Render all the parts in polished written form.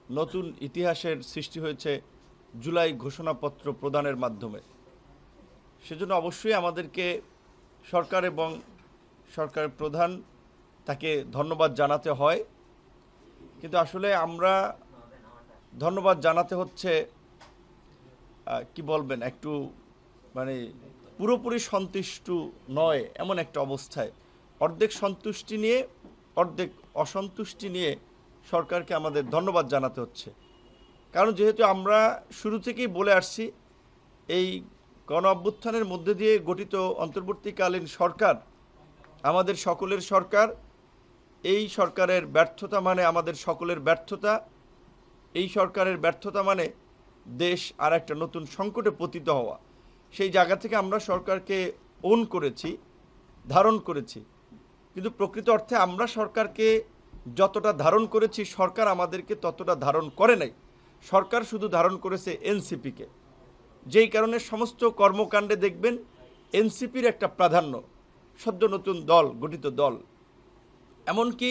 নতুন ইতিহাসের সৃষ্টি হয়েছে জুলাই ঘোষণাপত্র প্রদানের মাধ্যমে। সেজন্য অবশ্যই আমাদেরকে সরকার এবং সরকারের প্রধান তাকে ধন্যবাদ জানাতে হয়, কিন্তু আসলে আমরা ধন্যবাদ জানাতে হচ্ছে কি বলবেন, একটু মানে পুরোপুরি সন্তুষ্ট নয় এমন একটা অবস্থায়, অর্ধেক সন্তুষ্টি নিয়ে অর্ধেক অসন্তুষ্টি নিয়ে সরকারকে আমাদের ধন্যবাদ জানাতে হচ্ছে। কারণ যেহেতু আমরা শুরু থেকেই বলে আসছি, এই গণ অভ্যুত্থানের মধ্যে দিয়ে গঠিত অন্তর্বর্তীকালীন সরকার আমাদের সকলের সরকার। এই সরকারের ব্যর্থতা মানে আমাদের সকলের ব্যর্থতা। এই সরকারের ব্যর্থতা মানে দেশ আর একটা নতুন সংকটে পতিত হওয়া। সেই জায়গা থেকে আমরা সরকারকে ওন করেছি, ধারণ করেছি, কিন্তু প্রকৃত অর্থে আমরা সরকারকে যতটা ধারণ করেছি সরকার আমাদেরকে ততটা ধারণ করে নাই। সরকার শুধু ধারণ করেছে এনসিপিকে, যেই কারণে সমস্ত কর্মকাণ্ডে দেখবেন এনসিপির একটা প্রাধান্য, সদ্য নতুন দল গঠিত দল। এমনকি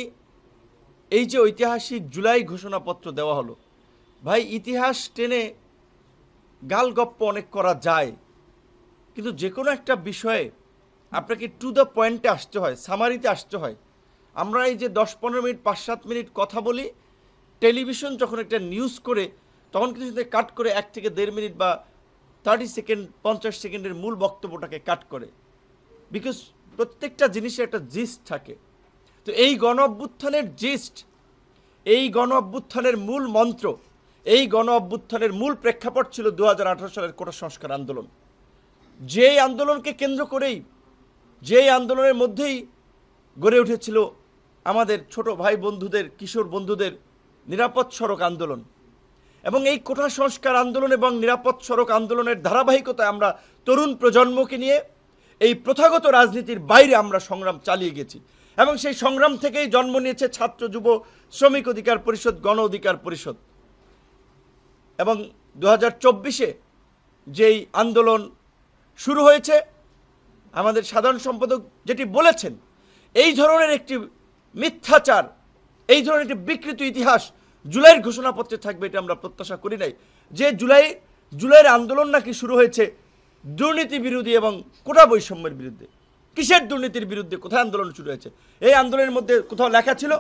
এই যে ঐতিহাসিক জুলাই ঘোষণাপত্র দেওয়া হলো, ভাই ইতিহাস টেনে গালগপ্প অনেক করা যায়, কিন্তু যে কোনো একটা বিষয়ে আপনাকে টু দ্য পয়েন্টে আসতে হয়, সামারিতে আসতে হয়। আমরা এই যে 10-15 মিনিট 5-7 মিনিট কথা বলি, টেলিভিশন যখন একটা নিউজ করে তখন কিন্তু কাট করে 1 থেকে 1.5 মিনিট বা 30 সেকেন্ড 50 সেকেন্ডের মূল বক্তব্যটাকে কাট করে, বিকজ প্রত্যেকটা জিনিসের একটা জিস্ট থাকে। তো এই গণ অভ্যুত্থানের জিস্ট, এই গণ অভ্যুত্থানের মূল মন্ত্র, এই গণ অভ্যুত্থানের মূল প্রেক্ষাপট ছিল 2018 সালের কোটা সংস্কার আন্দোলন। যেই আন্দোলনকে কেন্দ্র করেই, যেই আন্দোলনের মধ্যেই গড়ে উঠেছিল আমাদের ছোট ভাই বন্ধুদের, কিশোর বন্ধুদের নিরাপদ সড়ক আন্দোলন। এবং এই কোটা সংস্কার আন্দোলন এবং নিরাপদ সড়ক আন্দোলনের ধারাবাহিকতায় আমরা তরুণ প্রজন্মকে নিয়ে এই প্রথাগত রাজনীতির বাইরে আমরা সংগ্রাম চালিয়ে গেছি, এবং সেই সংগ্রাম থেকেই জন্ম নিয়েছে ছাত্র যুব শ্রমিক অধিকার পরিষদ, গণ অধিকার পরিষদ। এবং 2024-এ যেই আন্দোলন শুরু হয়েছে, আমাদের সাধারণ সম্পাদক যেটি বলেছেন, এই ধরনের একটি মিথ্যাচার, এই ধরনের একটি বিকৃত ইতিহাস জুলাইয়ের ঘোষণাপত্রে থাকবে, এটা আমরা প্রত্যাশা করি নাই। যে জুলাইয়ের আন্দোলন নাকি শুরু হয়েছে দুর্নীতি বিরোধী এবং কোটা বৈষম্যের বিরুদ্ধে। কিসের দুর্নীতির বিরুদ্ধে? কোথায় আন্দোলন শুরু হয়েছে? এই আন্দোলনের মধ্যে কোথাও লেখা ছিল,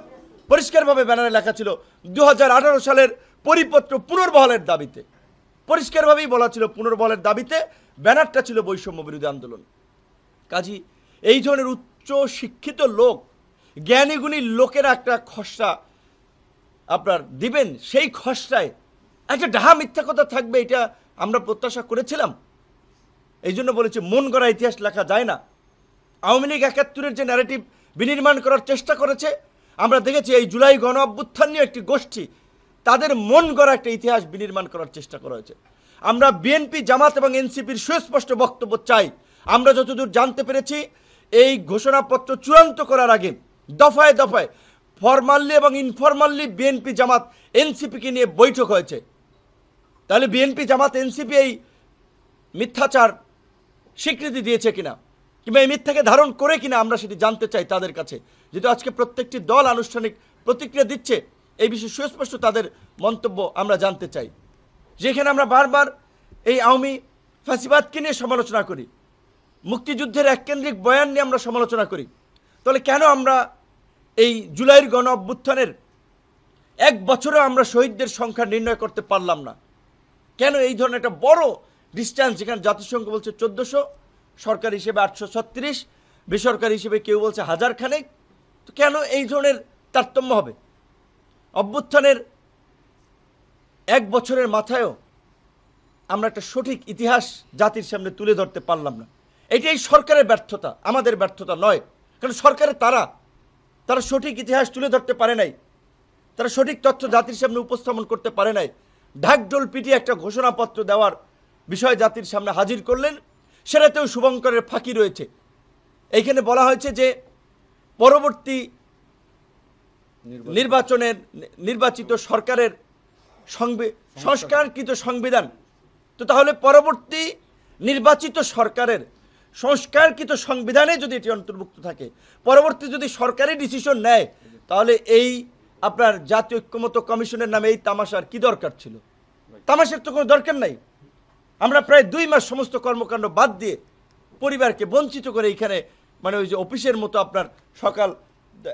পরিষ্কারভাবে ব্যানারে লেখা ছিল 2018 সালের পরিপত্র পুনর্বহালের দাবিতে, পরিষ্কারভাবেই বলা ছিল পুনর্বহালের দাবিতে, ব্যানারটা ছিল বৈষম্য বিরোধী আন্দোলন। কাজী এই ধরনের উচ্চ শিক্ষিত লোক, জ্ঞানীগুণী লোকেরা একটা খসড়া আপনার দিবেন, সেই খসড়ায় একটা ডাহা মিথ্যা কথা থাকবে, এটা আমরা প্রত্যাশা করেছিলাম। এই জন্য বলেছি মন গড়া ইতিহাস লেখা যায় না। আওয়ামী লীগ 71-এর যে ন্যারেটিভ বিনির্মাণ করার চেষ্টা করেছে, আমরা দেখেছি এই জুলাই গণ অভ্যুত্থান নিয়ে একটি গোষ্ঠী, তাদের মন গড়া একটা ইতিহাস বিনির্মাণ করার চেষ্টা করা হয়েছে। আমরা বিএনপি, জামাত এবং এনসিপির সুস্পষ্ট বক্তব্য চাই। আমরা যতদূর জানতে পেরেছি, এই ঘোষণাপত্র চূড়ান্ত করার আগে দফায় দফায় ফরমালি এবং ইনফরমালি বিএনপি, জামাত, এনসিপিকে নিয়ে বৈঠক হয়েছে। তাহলে বিএনপি, জামাত, এনসিপি এই মিথ্যাচার স্বীকৃতি দিয়েছে কিনা, কিংবা এই মিথ্যাকে ধারণ করে কিনা, আমরা সেটি জানতে চাই তাদের কাছে। যেহেতু আজকে প্রত্যেকটি দল আনুষ্ঠানিক প্রতিক্রিয়া দিচ্ছে, এই বিষয়ে সুস্পষ্ট তাদের মন্তব্য আমরা জানতে চাই। যেখানে আমরা বারবার এই আওয়ামী ফ্যাসিবাদকে নিয়ে সমালোচনা করি, মুক্তিযুদ্ধের এককেন্দ্রিক বয়ান নিয়ে আমরা সমালোচনা করি, তাহলে কেন আমরা এই জুলাইয়ের গণ অভ্যুত্থানের 1 বছরেও আমরা শহীদদের সংখ্যা নির্ণয় করতে পারলাম না? কেন এই ধরনের একটা বড় ডিস্টেন্স, যেখানে জাতিসংঘ বলছে 1400, সরকারি হিসেবে 836, বেসরকারি হিসেবে কেউ বলছে 1000 খানেক, তো কেন এই ধরনের তারতম্য হবে? অভ্যুত্থানের 1 বছরের মাথায়ও আমরা একটা সঠিক ইতিহাস জাতির সামনে তুলে ধরতে পারলাম না। এটাই সরকারের ব্যর্থতা, আমাদের ব্যর্থতা নয়। কারণ সরকারের তারা সঠিক ইতিহাস তুলে ধরতে পারে নাই, তারা সঠিক তথ্য জাতির সামনে উপস্থাপন করতে পারে নাই। ঢাকঢোল পিটিয়ে একটা ঘোষণাপত্র দেওয়ার বিষয় জাতির সামনে হাজির করলেন, সেটাতেও শুভঙ্করের ফাঁকি রয়েছে। এইখানে বলা হয়েছে যে পরবর্তী নির্বাচিত সরকারের সংস্কারকৃত সংবিধান, তো তাহলে পরবর্তী নির্বাচিত সরকারের সংস্কারকৃত সংবিধানে যদি এটি অন্তর্ভুক্ত থাকে, পরবর্তী যদি সরকারি ডিসিশন নেয়, তাহলে এই আপনার জাতীয় ঐক্যমত্য কমিশনের নামে এই তামাশার কি দরকার ছিল? তামাশার তো কোনো দরকার নাই। আমরা প্রায় 2 মাস সমস্ত কর্মকাণ্ড বাদ দিয়ে পরিবারকে বঞ্চিত করে এইখানে মানে ওই যে অফিসের মতো আপনার সকাল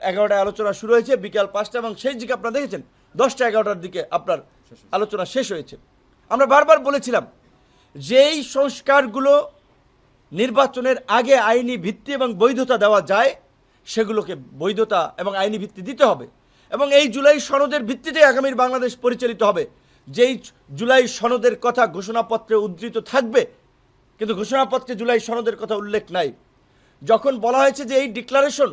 11টায় আলোচনা শুরু হয়েছে, বিকাল 5টা, এবং শেষ দিকে আপনারা দেখেছেন 10টা 11টার দিকে আপনার আলোচনা শেষ হয়েছে। আমরা বারবার বলেছিলাম যেই সংস্কারগুলো নির্বাচনের আগে আইনি ভিত্তি এবং বৈধতা দেওয়া যায় সেগুলোকে বৈধতা এবং আইনি ভিত্তি দিতে হবে, এবং এই জুলাই সনদের ভিত্তিতে আগামীর বাংলাদেশ পরিচালিত হবে। যেই জুলাই সনদের কথা ঘোষণাপত্রে উদ্ধৃত থাকবে, কিন্তু ঘোষণাপত্রে জুলাই সনদের কথা উল্লেখ নাই। যখন বলা হয়েছে যে এই ডিক্লারেশন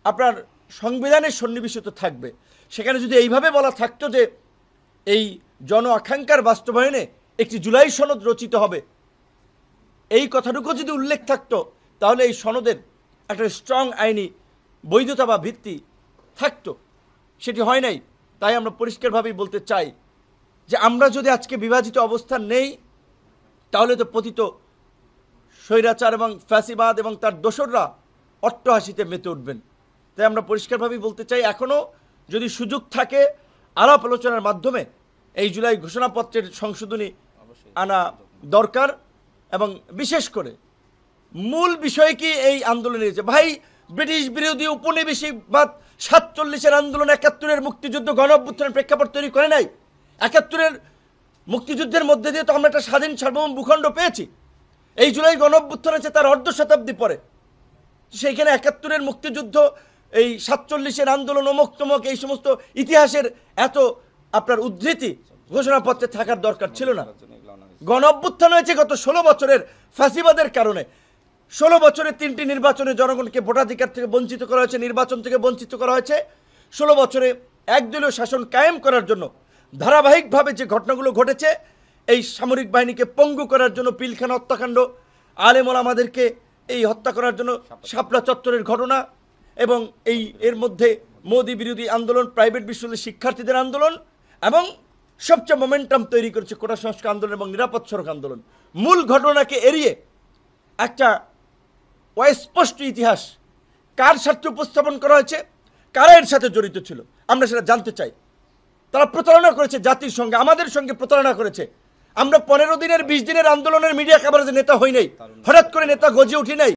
আপনার সংবিধানে সন্নিবেশিত থাকবে, সেখানে যদি এইভাবে বলা থাকতো যে এই জন আকাঙ্ক্ষার বাস্তবায়নে একটি জুলাই সনদ রচিত হবে, এই কথাটুকু যদি উল্লেখ থাকতো, তাহলে এই সনদের একটা স্ট্রং আইনি বৈধতা বা ভিত্তি থাকতো। সেটি হয় নাই। তাই আমরা পরিষ্কারভাবেই বলতে চাই যে আমরা যদি আজকে বিভাজিত অবস্থান নেই, তাহলে তো পতিত স্বৈরাচার এবং ফ্যাসিবাদ এবং তার দোসররা অট্টহাসিতে মেতে উঠবেন। তাই আমরা পরিষ্কারভাবেই বলতে চাই, এখনও যদি সুযোগ থাকে আলাপ আলোচনার মাধ্যমে এই জুলাই ঘোষণাপত্রের সংশোধনী আনা দরকার, এবং বিশেষ করে মূল বিষয় কি এই আন্দোলনে যে ভাই ব্রিটিশ বিরোধী উপনিবেশিকবাদ 47-এর আন্দোলন 71-এর মুক্তিযুদ্ধ গণ অভ্যুত্থানের প্রেক্ষাপট তৈরি করে নাই। 71-এর মুক্তিযুদ্ধের মধ্যে দিয়ে তো আমরা একটা স্বাধীন সার্বভৌম ভূখণ্ড পেয়েছি। এই জুলাই গণ অভ্যুত্থান আছে তার অর্ধ শতাব্দী পরে। সেইখানে 71-এর মুক্তিযুদ্ধ, এই 47-এর আন্দোলন, অমুক তমক, এই সমস্ত ইতিহাসের এত আপনার উদ্ধৃতি ঘোষণাপত্রে থাকার দরকার ছিল না। গণ অভ্যুত্থান হয়েছে গত 16 বছরের ফ্যাসিবাদের কারণে। 16 বছরে 3টি নির্বাচনে জনগণকে ভোটাধিকার থেকে বঞ্চিত করা হয়েছে, নির্বাচন থেকে বঞ্চিত করা হয়েছে। 16 বছরে একদলীয় শাসন কায়েম করার জন্য ধারাবাহিকভাবে যে ঘটনাগুলো ঘটেছে, এই সামরিক বাহিনীকে পঙ্গু করার জন্য পিলখানা হত্যাকাণ্ড, আলেম ওলামাদেরকে এই হত্যা করার জন্য শাপলা চত্বরের ঘটনা, এবং এর মধ্যে মোদি বিরোধী আন্দোলন, প্রাইভেট বিশ্ববিদ্যালয়ের শিক্ষার্থীদের আন্দোলন, এবং সবচেয়ে মোমেন্টাম তৈরি করেছে কোটা সংস্কার আন্দোলন এবং নিরাপদ সড়ক আন্দোলন। মূল ঘটনাকে এড়িয়ে একটা অস্পষ্ট ইতিহাস কার স্বার্থে উপস্থাপন করা হয়েছে, কারা এর সাথে জড়িত ছিল, আমরা সেটা জানতে চাই। তারা প্রতারণা করেছে জাতির সঙ্গে, আমাদের সঙ্গে প্রতারণা করেছে। আমরা 15 দিনের 20 দিনের আন্দোলনের মিডিয়া কভারেজে নেতা হই নাই, হঠাৎ করে নেতা গজে উঠি নাই।